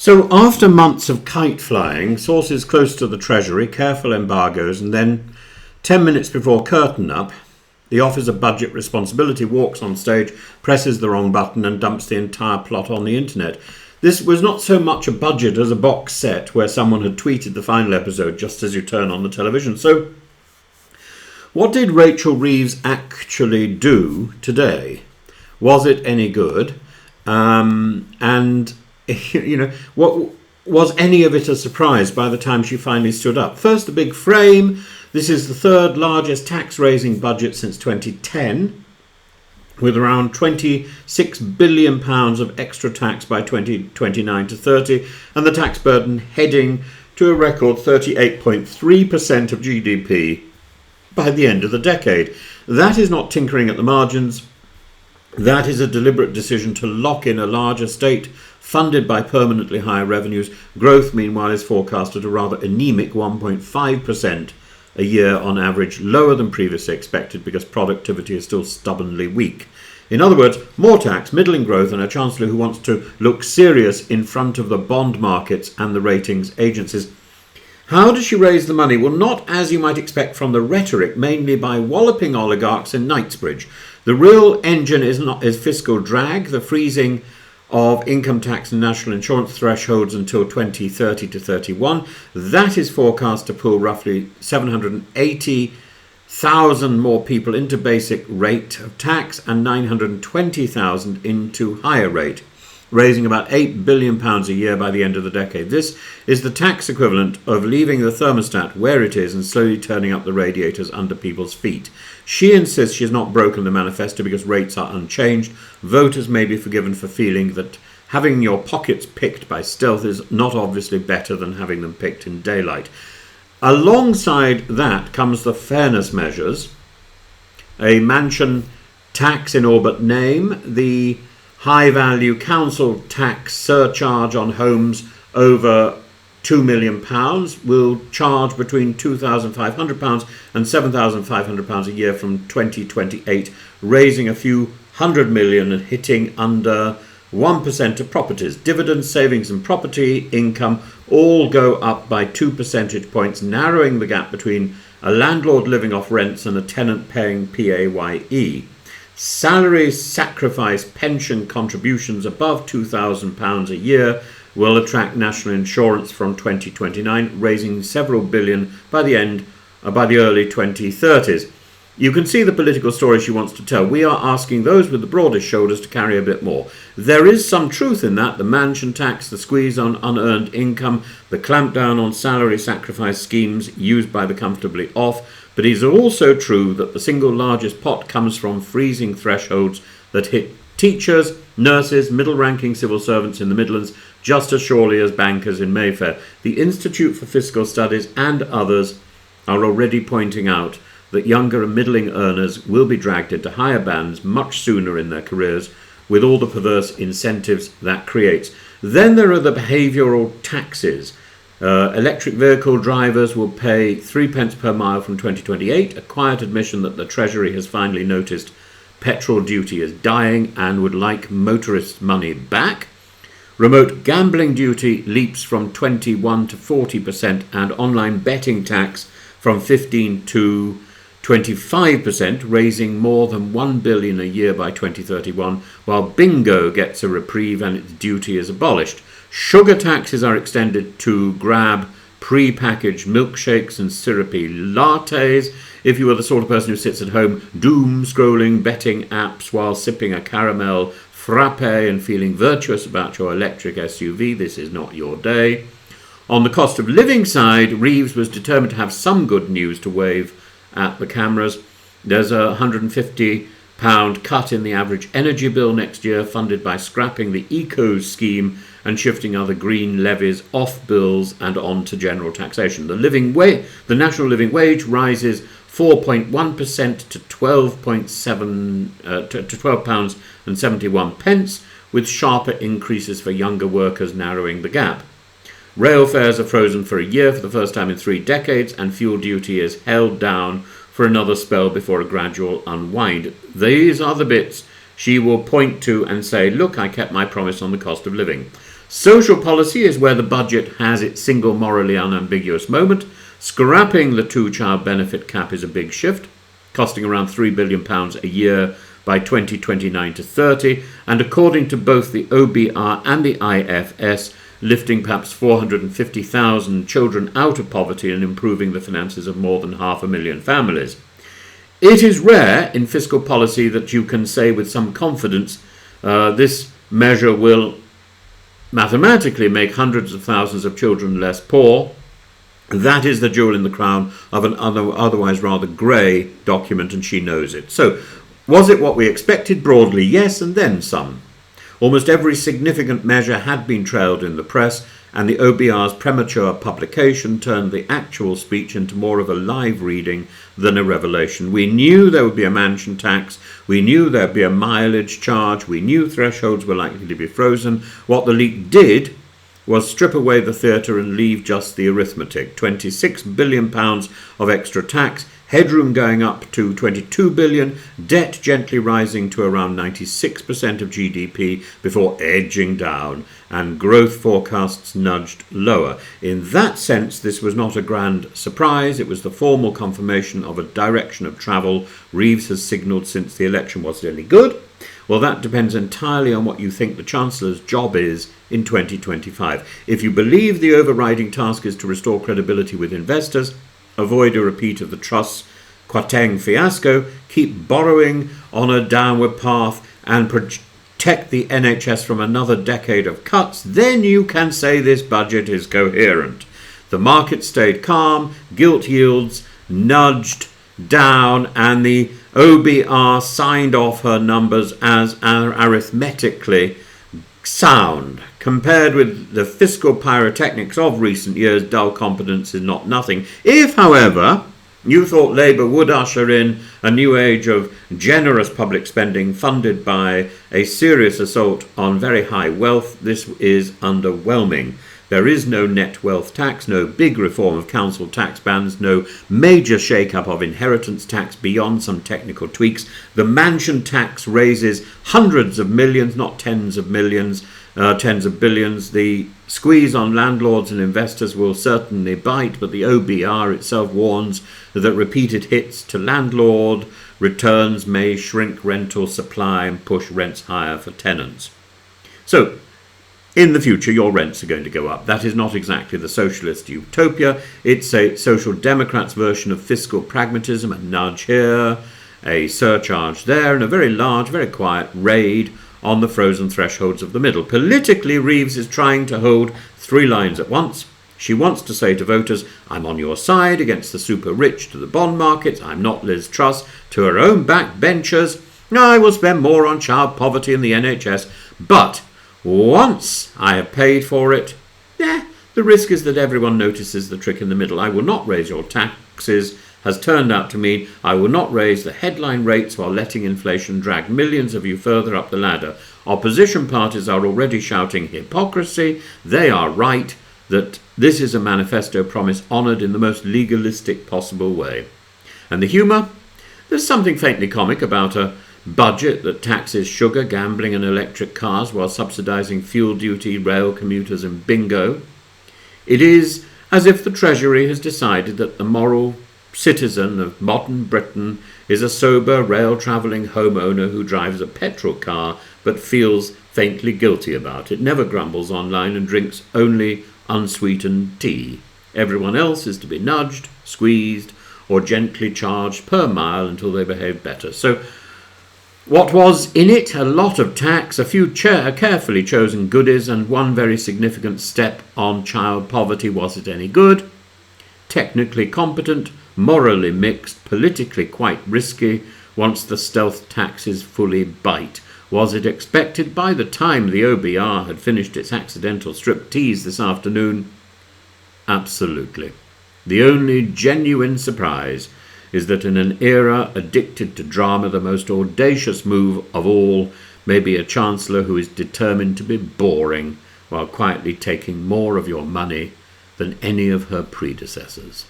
So after months of kite flying, sources close to the Treasury, careful embargoes, and then 10 minutes before curtain up, the Office of Budget Responsibility walks on stage, presses the wrong button and dumps the entire plot on the internet. This was not so much a budget as a box set where someone had tweeted the final episode just as you turn on the television. So what did Rachel Reeves actually do today? Was it any good? And what was any of it a surprise by the time she finally stood up? First, the big frame. This is the third largest tax-raising budget since 2010, with around £26 billion of extra tax by 2029 to 30, and the tax burden heading to a record 38.3% of GDP by the end of the decade. That is not tinkering at the margins. That is a deliberate decision to lock in a larger state funded by permanently higher revenues. Growth, meanwhile, is forecast at a rather anemic 1.5% a year on average, lower than previously expected because productivity is still stubbornly weak. In other words, more tax, middling growth, and a chancellor who wants to look serious in front of the bond markets and the ratings agencies. How does she raise the money? Well, not as you might expect from the rhetoric, mainly by walloping oligarchs in Knightsbridge. The real engine is fiscal drag, the freezing of income tax and national insurance thresholds until 2030 to 31. That is forecast to pull roughly 780,000 more people into basic rate of tax and 920,000 into higher rate, raising about £8 billion a year by the end of the decade. This is the tax equivalent of leaving the thermostat where it is and slowly turning up the radiators under people's feet. She insists she's not broken the manifesto because rates are unchanged. Voters may be forgiven for feeling that having your pockets picked by stealth is not obviously better than having them picked in daylight. Alongside that comes the fairness measures, a mansion tax in all but name, the high-value council tax surcharge on homes over £2 million will charge between £2,500 and £7,500 a year from 2028, raising a few hundred million and hitting under 1% of properties. Dividends, savings and property income all go up by 2 percentage points, narrowing the gap between a landlord living off rents and a tenant paying PAYE. Salary sacrifice pension contributions above £2,000 a year will attract national insurance from 2029, raising several billion by the early 2030s. You can see the political story she wants to tell. We are asking those with the broadest shoulders to carry a bit more. There is some truth in that. The mansion tax, the squeeze on unearned income, the clampdown on salary sacrifice schemes used by the comfortably off. But it is also true that the single largest pot comes from freezing thresholds that hit teachers, nurses, middle-ranking civil servants in the Midlands just as surely as bankers in Mayfair. The Institute for Fiscal Studies and others are already pointing out that younger and middling earners will be dragged into higher bands much sooner in their careers, with all the perverse incentives that creates. Then there are the behavioural taxes. Electric vehicle drivers will pay 3p per mile from 2028, a quiet admission that the Treasury has finally noticed petrol duty is dying and would like motorists' money back. Remote gambling duty leaps from 21 to 40% and online betting tax from 15 to 25%, raising more than $1 billion a year by 2031, while bingo gets a reprieve and its duty is abolished. Sugar taxes are extended to grab pre-packaged milkshakes and syrupy lattes. If you are the sort of person who sits at home doom-scrolling betting apps while sipping a caramel frappe and feeling virtuous about your electric SUV, this is not your day. On the cost of living side, Reeves was determined to have some good news to wave at the cameras. There's a £150 cut in the average energy bill next year, funded by scrapping the eco scheme and shifting other green levies off bills and on to general taxation. The national living wage rises 4.1% to £12.71, with sharper increases for younger workers narrowing the gap. Rail fares are frozen for a year for the first time in 3 decades, and fuel duty is held down for another spell before a gradual unwind. These are the bits she will point to and say, look, I kept my promise on the cost of living. Social policy is where the budget has its single morally unambiguous moment. Scrapping the two-child benefit cap is a big shift, costing around £3 billion a year by 2029 to 30, and according to both the OBR and the IFS, lifting perhaps 450,000 children out of poverty and improving the finances of more than 500,000 families. It is rare in fiscal policy that you can say with some confidence this measure will mathematically make hundreds of thousands of children less poor. That is the jewel in the crown of an otherwise rather grey document, and she knows it. So, was it what we expected? Broadly, yes, and then some. Almost every significant measure had been trailed in the press, and the OBR's premature publication turned the actual speech into more of a live reading than a revelation. We knew there would be a mansion tax, we knew there would be a mileage charge, we knew thresholds were likely to be frozen. What the leak did was strip away the theatre and leave just the arithmetic. £26 billion of extra tax, headroom going up to £22 billion, debt gently rising to around 96% of GDP before edging down, and growth forecasts nudged lower. In that sense, this was not a grand surprise. It was the formal confirmation of a direction of travel Reeves has signalled since the election. Was it any good? Well, that depends entirely on what you think the Chancellor's job is in 2025. If you believe the overriding task is to restore credibility with investors, avoid a repeat of the Truss Kwarteng fiasco, keep borrowing on a downward path, and protect the NHS from another decade of cuts, then you can say this budget is coherent. The market stayed calm, gilt yields nudged down, and the OBR signed off her numbers as arithmetically sound. Compared with the fiscal pyrotechnics of recent years, dull competence is not nothing. If, however, you thought Labour would usher in a new age of generous public spending funded by a serious assault on very high wealth, this is underwhelming. There is no net wealth tax, no big reform of council tax bands, no major shake-up of inheritance tax beyond some technical tweaks. The mansion tax raises hundreds of millions, not tens of millions, tens of billions. The squeeze on landlords and investors will certainly bite, but the OBR itself warns that repeated hits to landlord returns may shrink rental supply and push rents higher for tenants. So, in the future, your rents are going to go up. That is not exactly the socialist utopia. It's a social democrats version of fiscal pragmatism, a nudge here, a surcharge there, and a very large, very quiet raid on the frozen thresholds of the middle. Politically, Reeves is trying to hold three lines at once. She wants to say to voters, I'm on your side against the super rich to the bond markets. I'm not Liz Truss. To her own backbenchers, I will spend more on child poverty and the NHS, but once I have paid for it, the risk is that everyone notices the trick in the middle. I will not raise your taxes has turned out to mean I will not raise the headline rates while letting inflation drag millions of you further up the ladder. Opposition parties are already shouting hypocrisy. They are right that this is a manifesto promise honoured in the most legalistic possible way. And the humour? There's something faintly comic about a budget that taxes sugar, gambling and electric cars while subsidising fuel duty, rail commuters and bingo. It is as if the Treasury has decided that the moral citizen of modern Britain is a sober rail-travelling homeowner who drives a petrol car but feels faintly guilty about it, never grumbles online and drinks only unsweetened tea. Everyone else is to be nudged, squeezed or gently charged per mile until they behave better. So what was in it? A lot of tax, a few carefully chosen goodies, and one very significant step on child poverty. Was it any good? Technically competent, morally mixed, politically quite risky once the stealth taxes fully bite. Was it expected by the time the OBR had finished its accidental striptease this afternoon? Absolutely. The only genuine surprise is that in an era addicted to drama, the most audacious move of all may be a chancellor who is determined to be boring while quietly taking more of your money than any of her predecessors.